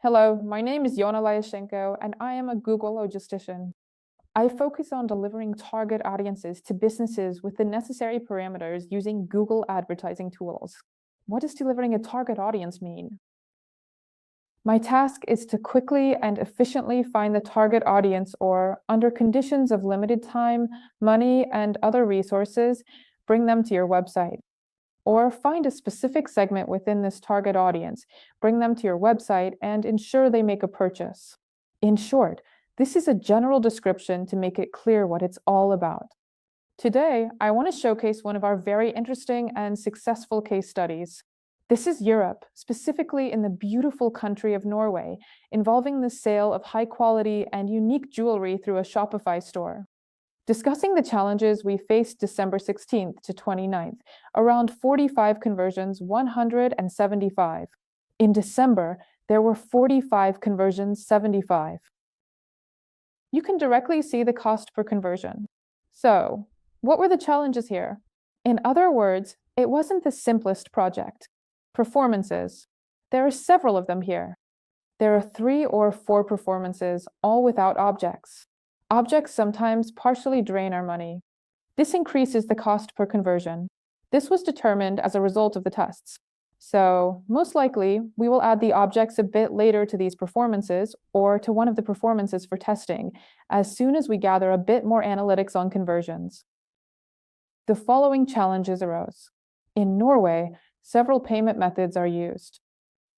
Hello, my name is Yona Lyashenko, and I am a Google logistician. I focus on delivering target audiences to businesses with the necessary parameters using Google advertising tools. What does delivering a target audience mean? My task is to quickly and efficiently find the target audience, or under conditions of limited time, money, and other resources, bring them to your website. Or find a specific segment within this target audience, bring them to your website, and ensure they make a purchase. In short, this is a general description to make it clear what it's all about. Today, I want to showcase one of our very interesting and successful case studies. This is Europe, specifically in the beautiful country of Norway, involving the sale of high-quality and unique jewelry through a Shopify store. Discussing the challenges we faced December 16th to 29th, around 45 conversions, 175. In December, there were 45 conversions, 75. You can directly see the cost per conversion. So, what were the challenges here? In other words, it wasn't the simplest project. Performances. There are several of them here. There are 3 or 4 performances, all without objects. Objects sometimes partially drain our money. This increases the cost per conversion. This was determined as a result of the tests. So, most likely, we will add the objects a bit later to these performances or to one of the performances for testing, as soon as we gather a bit more analytics on conversions. The following challenges arose. In Norway, several payment methods are used.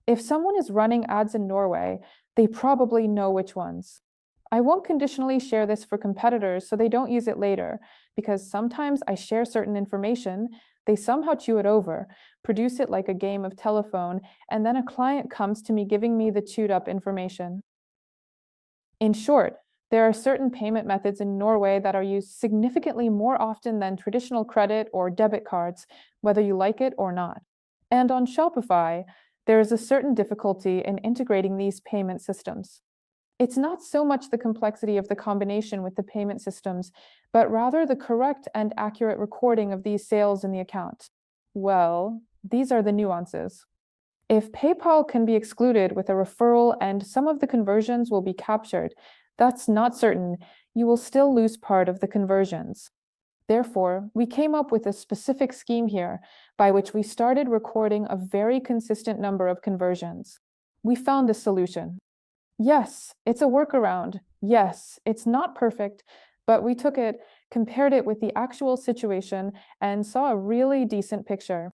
If someone is running ads in Norway, they probably know which ones. I won't conditionally share this for competitors so they don't use it later, because sometimes I share certain information, they somehow chew it over, produce it like a game of telephone, and then a client comes to me giving me the chewed up information. In short, there are certain payment methods in Norway that are used significantly more often than traditional credit or debit cards, whether you like it or not. And on Shopify, there is a certain difficulty in integrating these payment systems. It's not so much the complexity of the combination with the payment systems, but rather the correct and accurate recording of these sales in the account. Well, these are the nuances. If PayPal can be excluded with a referral and some of the conversions will be captured, that's not certain. You will still lose part of the conversions. Therefore, we came up with a specific scheme here by which we started recording a very consistent number of conversions. We found a solution. Yes, it's a workaround. Yes, it's not perfect, but we took it, compared it with the actual situation, and saw a really decent picture.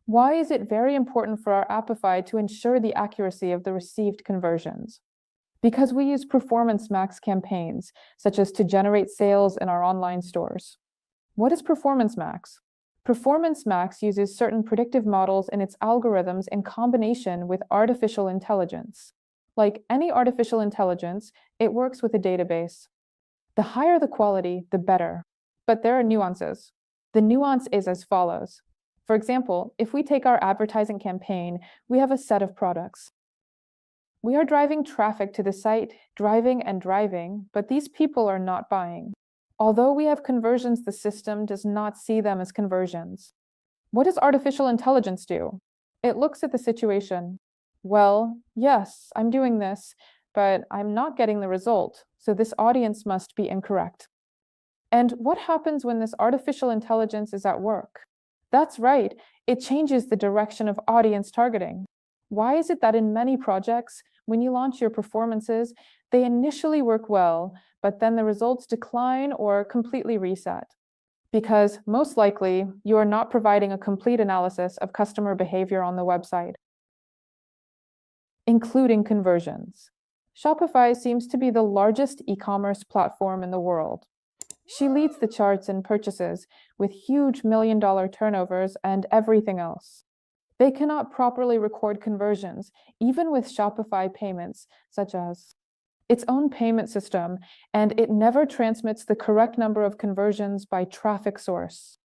Why is it very important for our Appify to ensure the accuracy of the received conversions? Because we use Performance Max campaigns, such as to generate sales in our online stores. What is Performance Max? Performance Max uses certain predictive models in its algorithms in combination with artificial intelligence. Like any artificial intelligence, it works with a database. The higher the quality, the better. But there are nuances. The nuance is as follows. For example, if we take our advertising campaign, we have a set of products. We are driving traffic to the site, driving and driving, but these people are not buying. Although we have conversions, the system does not see them as conversions. What does artificial intelligence do? It looks at the situation. Well, yes, I'm doing this, but I'm not getting the result, so this audience must be incorrect. And what happens when this artificial intelligence is at work? That's right, it changes the direction of audience targeting. Why is it that in many projects, when you launch your performances, they initially work well, but then the results decline or completely reset? Because most likely, you are not providing a complete analysis of customer behavior on the website, including conversions. Shopify seems to be the largest e-commerce platform in the world. She leads the charts in purchases, with huge million-dollar turnovers and everything else. They cannot properly record conversions, even with Shopify payments, such as its own payment system, and it never transmits the correct number of conversions by traffic source.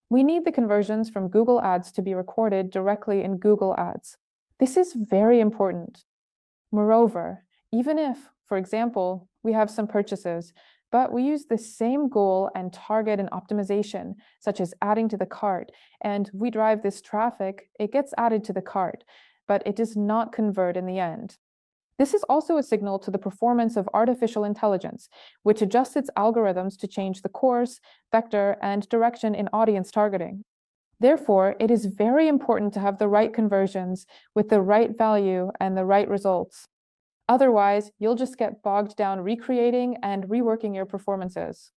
We need the conversions from Google Ads to be recorded directly in Google Ads. This is very important. Moreover, even if, for example, we have some purchases, but we use the same goal and target and optimization, such as adding to the cart, and we drive this traffic, it gets added to the cart, but it does not convert in the end. This is also a signal to the performance of artificial intelligence, which adjusts its algorithms to change the course, vector, and direction in audience targeting. Therefore, it is very important to have the right conversions with the right value and the right results. Otherwise, you'll just get bogged down recreating and reworking your performances.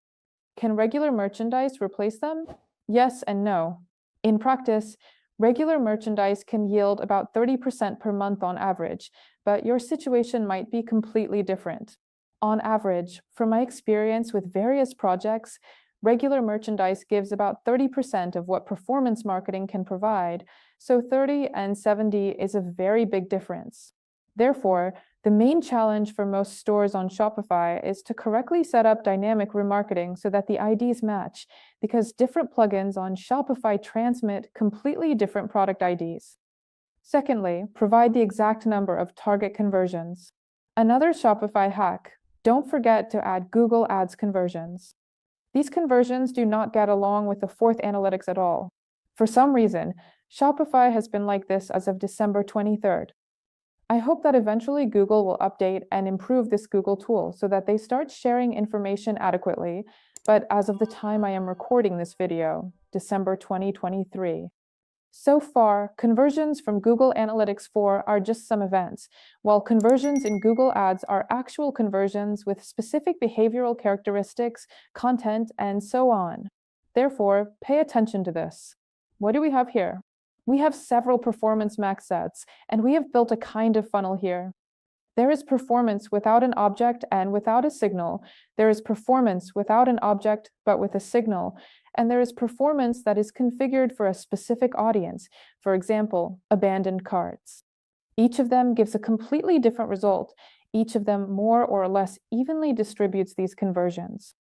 Can regular merchandise replace them? Yes and no. In practice, regular merchandise can yield about 30% per month on average, but your situation might be completely different. On average, from my experience with various projects, regular merchandise gives about 30% of what performance marketing can provide, so 30 and 70 is a very big difference. Therefore, the main challenge for most stores on Shopify is to correctly set up dynamic remarketing so that the IDs match, because different plugins on Shopify transmit completely different product IDs. Secondly, provide the exact number of target conversions. Another Shopify hack: don't forget to add Google Ads conversions. These conversions do not get along with the fourth analytics at all. For some reason, Shopify has been like this as of December 23rd. I hope that eventually Google will update and improve this Google tool so that they start sharing information adequately, but as of the time I am recording this video, December 2023. So far, conversions from Google Analytics 4 are just some events, while conversions in Google Ads are actual conversions with specific behavioral characteristics, content, and so on. Therefore, pay attention to this. What do we have here? We have several performance max sets, and we have built a kind of funnel here. There is performance without an object and without a signal. There is performance without an object but with a signal. And there is performance that is configured for a specific audience, for example, abandoned carts. Each of them gives a completely different result. Each of them more or less evenly distributes these conversions.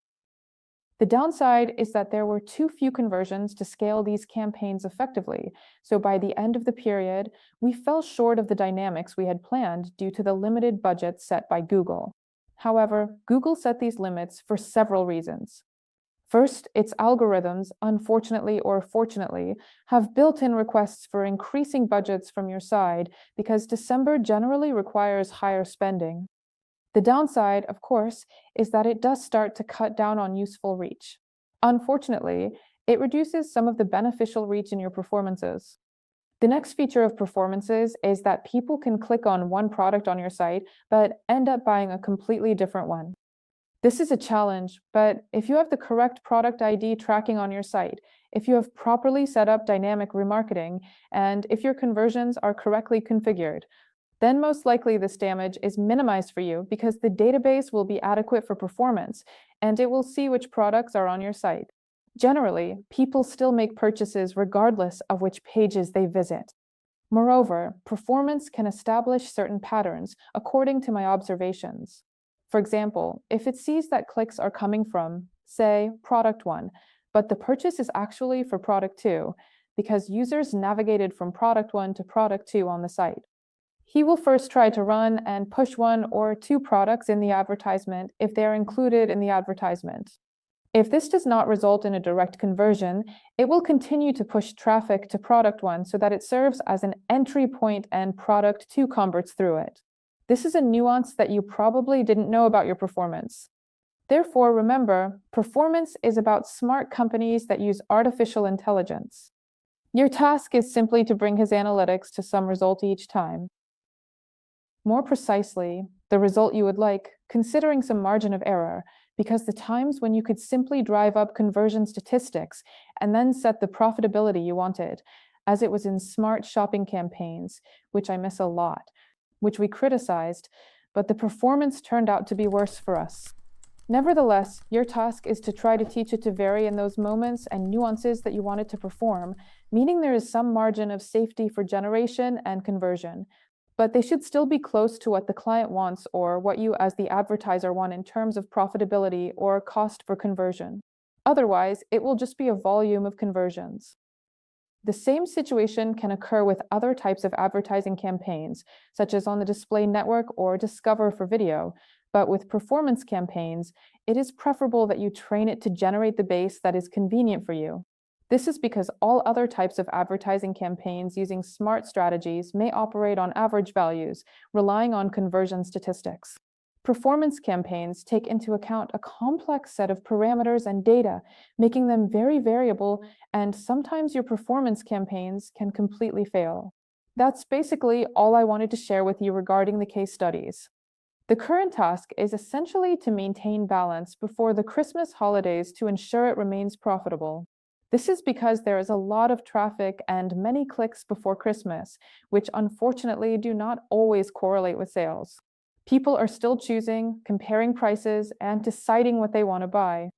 The downside is that there were too few conversions to scale these campaigns effectively, so by the end of the period, we fell short of the dynamics we had planned due to the limited budget set by Google. However, Google set these limits for several reasons. First, its algorithms, unfortunately or fortunately, have built-in requests for increasing budgets from your side because December generally requires higher spending. The downside, of course, is that it does start to cut down on useful reach. Unfortunately, it reduces some of the beneficial reach in your performances. The next feature of performances is that people can click on one product on your site, but end up buying a completely different one. This is a challenge, but if you have the correct product ID tracking on your site, if you have properly set up dynamic remarketing, and if your conversions are correctly configured, then most likely this damage is minimized for you because the database will be adequate for performance, and it will see which products are on your site. Generally, people still make purchases regardless of which pages they visit. Moreover, performance can establish certain patterns according to my observations. For example, if it sees that clicks are coming from, say, product 1, but the purchase is actually for product 2, because users navigated from product 1 to product 2 on the site. He will first try to run and push 1 or 2 products in the advertisement if they are included in the advertisement. If this does not result in a direct conversion, it will continue to push traffic to product 1 so that it serves as an entry point and product 2 converts through it. This is a nuance that you probably didn't know about your performance. Therefore, remember, performance is about smart companies that use artificial intelligence. Your task is simply to bring his analytics to some result each time. More precisely, the result you would like, considering some margin of error, because the times when you could simply drive up conversion statistics and then set the profitability you wanted, as it was in smart shopping campaigns, which I miss a lot, which we criticized, but the performance turned out to be worse for us. Nevertheless, your task is to try to teach it to vary in those moments and nuances that you want it to perform, meaning there is some margin of safety for generation and conversion, but they should still be close to what the client wants or what you as the advertiser want in terms of profitability or cost per conversion. Otherwise, it will just be a volume of conversions. The same situation can occur with other types of advertising campaigns, such as on the display network or Discover for video, but with performance campaigns, it is preferable that you train it to generate the base that is convenient for you. This is because all other types of advertising campaigns using smart strategies may operate on average values, relying on conversion statistics. Performance campaigns take into account a complex set of parameters and data, making them very variable, and sometimes your performance campaigns can completely fail. That's basically all I wanted to share with you regarding the case studies. The current task is essentially to maintain balance before the Christmas holidays to ensure it remains profitable. This is because there is a lot of traffic and many clicks before Christmas, which unfortunately do not always correlate with sales. People are still choosing, comparing prices, and deciding what they want to buy.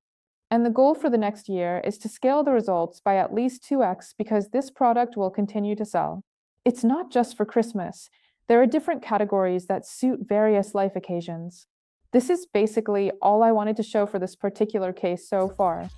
And the goal for the next year is to scale the results by at least 2x because this product will continue to sell. It's not just for Christmas. There are different categories that suit various life occasions. This is basically all I wanted to show for this particular case so far.